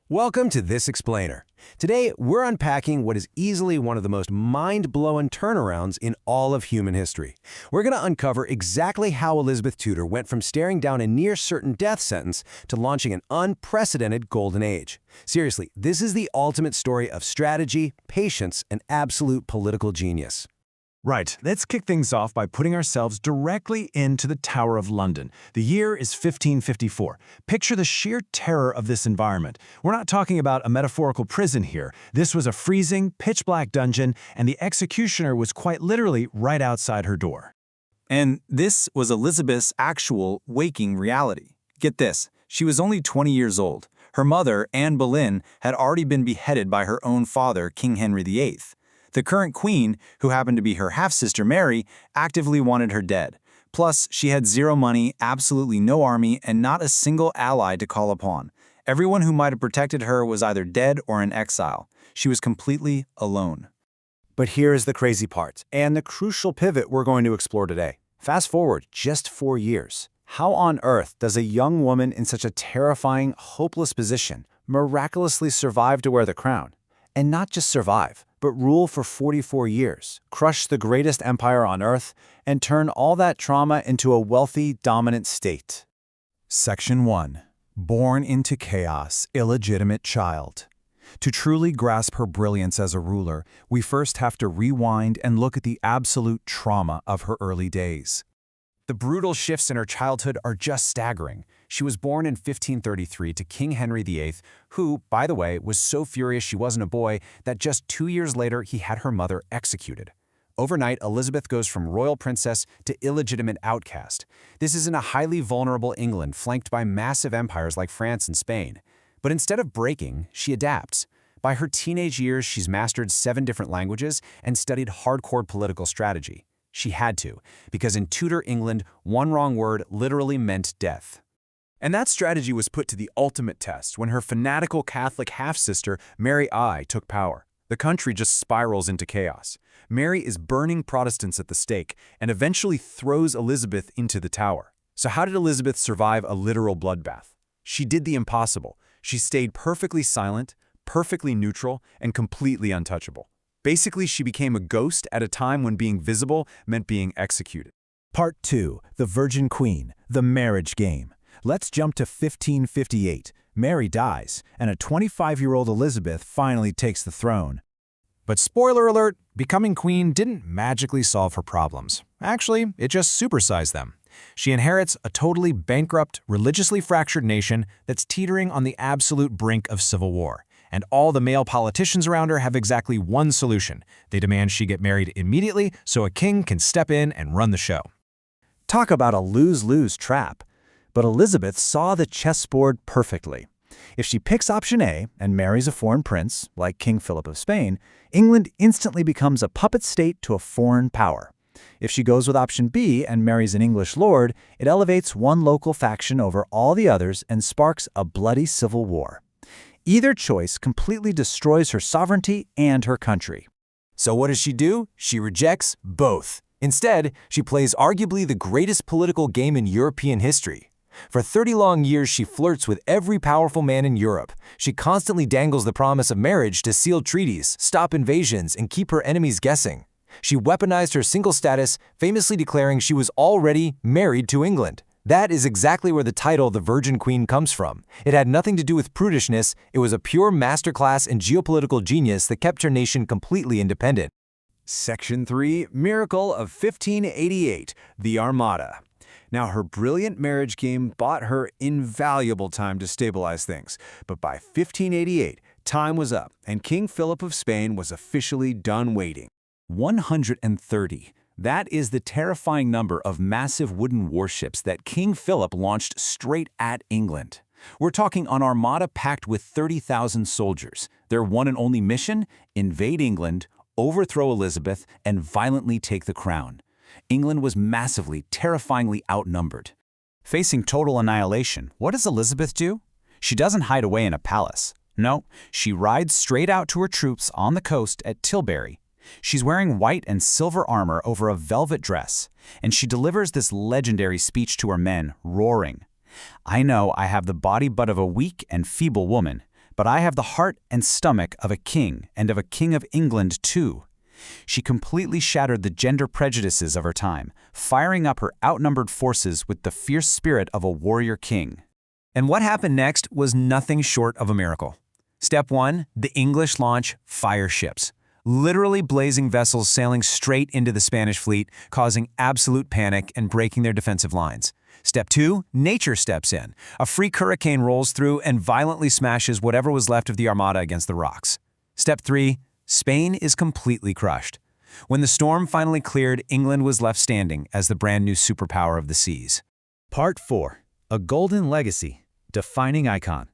Welcome to This Explainer. Today, we're unpacking what is easily one of the most mind-blowing turnarounds in all of human history. We're going to uncover exactly how Elizabeth Tudor went from staring down a near-certain death sentence to launching an unprecedented golden age. Seriously, this is the ultimate story of strategy, patience, and absolute political genius. Right, let's kick things off by putting ourselves directly into the Tower of London. The year is 1554. Picture the sheer terror of this environment. We're not talking about a metaphorical prison here. This was a freezing, pitch-black dungeon, and the executioner was quite literally right outside her door. And this was Elizabeth's actual waking reality. Get this, she was only 20 years old. Her mother, Anne Boleyn, had already been beheaded by her own father, King Henry VIII. The current queen, who happened to be her half-sister Mary, actively wanted her dead. Plus, she had zero money, absolutely no army, and not a single ally to call upon. Everyone who might have protected her was either dead or in exile. She was completely alone. But here's the crazy part, and the crucial pivot we're going to explore today. Fast forward just 4 years. How on earth does a young woman in such a terrifying, hopeless position miraculously survive to wear the crown? And not just survive, but rule for 44 years, crush the greatest empire on earth, and turn all that trauma into a wealthy, dominant state. Section 1. Born into chaos, illegitimate child. To truly grasp her brilliance as a ruler, we first have to rewind and look at the absolute trauma of her early days. The brutal shifts in her childhood are just staggering. She was born in 1533 to King Henry VIII, who, by the way, was so furious she wasn't a boy that just 2 years later he had her mother executed. Overnight, Elizabeth goes from royal princess to illegitimate outcast. This is in a highly vulnerable England flanked by massive empires like France and Spain. But instead of breaking, she adapts. By her teenage years, she's mastered 7 different languages and studied hardcore political strategy. She had to, because in Tudor England, one wrong word literally meant death. And that strategy was put to the ultimate test when her fanatical Catholic half-sister, Mary I, took power. The country just spirals into chaos. Mary is burning Protestants at the stake and eventually throws Elizabeth into the tower. So how did Elizabeth survive a literal bloodbath? She did the impossible. She stayed perfectly silent, perfectly neutral, and completely untouchable. Basically, she became a ghost at a time when being visible meant being executed. Part 2. The Virgin Queen, the marriage game. Let's jump to 1558. Mary dies, and a 25-year-old Elizabeth finally takes the throne. But spoiler alert, becoming queen didn't magically solve her problems. Actually, it just supersized them. She inherits a totally bankrupt, religiously fractured nation that's teetering on the absolute brink of civil war. And all the male politicians around her have exactly one solution. They demand she get married immediately so a king can step in and run the show. Talk about a lose-lose trap. But Elizabeth saw the chessboard perfectly. If she picks option A and marries a foreign prince, like King Philip of Spain, England instantly becomes a puppet state to a foreign power. If she goes with option B and marries an English lord, it elevates one local faction over all the others and sparks a bloody civil war. Either choice completely destroys her sovereignty and her country. So what does she do? She rejects both. Instead, she plays arguably the greatest political game in European history. For 30 long years, she flirts with every powerful man in Europe. She constantly dangles the promise of marriage to seal treaties, stop invasions, and keep her enemies guessing. She weaponized her single status, famously declaring she was already married to England. That is exactly where the title the Virgin Queen comes from. It had nothing to do with prudishness. It was a pure masterclass in geopolitical genius that kept her nation completely independent. Section 3. Miracle of 1588, the Armada. Now, her brilliant marriage game bought her invaluable time to stabilize things. But by 1588, time was up, and King Philip of Spain was officially done waiting. 130. That is the terrifying number of massive wooden warships that King Philip launched straight at England. We're talking an armada packed with 30,000 soldiers. Their one and only mission? Invade England, overthrow Elizabeth, and violently take the crown. England was massively, terrifyingly outnumbered. Facing total annihilation, what does Elizabeth do? She doesn't hide away in a palace. No, she rides straight out to her troops on the coast at Tilbury. She's wearing white and silver armor over a velvet dress, and she delivers this legendary speech to her men, roaring, "I know I have the body but of a weak and feeble woman, But I have the heart and stomach of a king, and of a king of England, too. She completely shattered the gender prejudices of her time, firing up her outnumbered forces with the fierce spirit of a warrior king. And what happened next was nothing short of a miracle. Step 1, the English launch fire ships, literally blazing vessels sailing straight into the Spanish fleet, causing absolute panic and breaking their defensive lines. Step 2, nature steps in. A freak hurricane rolls through and violently smashes whatever was left of the Armada against the rocks. Step 3, Spain is completely crushed. When the storm finally cleared, England was left standing as the brand new superpower of the seas. Part 4. A Golden Legacy, Defining Icon.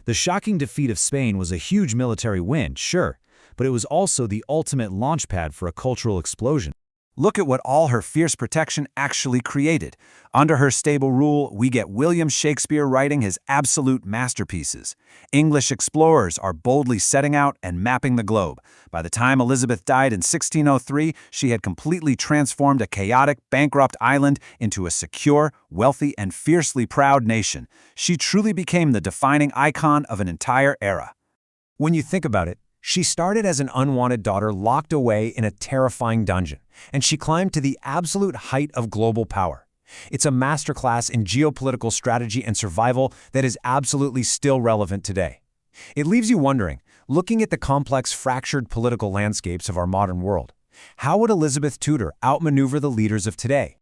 The shocking defeat of Spain was a huge military win, sure, but it was also the ultimate launchpad for a cultural explosion. Look at what all her fierce protection actually created. Under her stable rule, we get William Shakespeare writing his absolute masterpieces. English explorers are boldly setting out and mapping the globe. By the time Elizabeth died in 1603, she had completely transformed a chaotic, bankrupt island into a secure, wealthy, and fiercely proud nation. She truly became the defining icon of an entire era. When you think about it, she started as an unwanted daughter locked away in a terrifying dungeon, and she climbed to the absolute height of global power. It's a masterclass in geopolitical strategy and survival that is absolutely still relevant today. It leaves you wondering, looking at the complex, fractured political landscapes of our modern world, how would Elizabeth Tudor outmaneuver the leaders of today?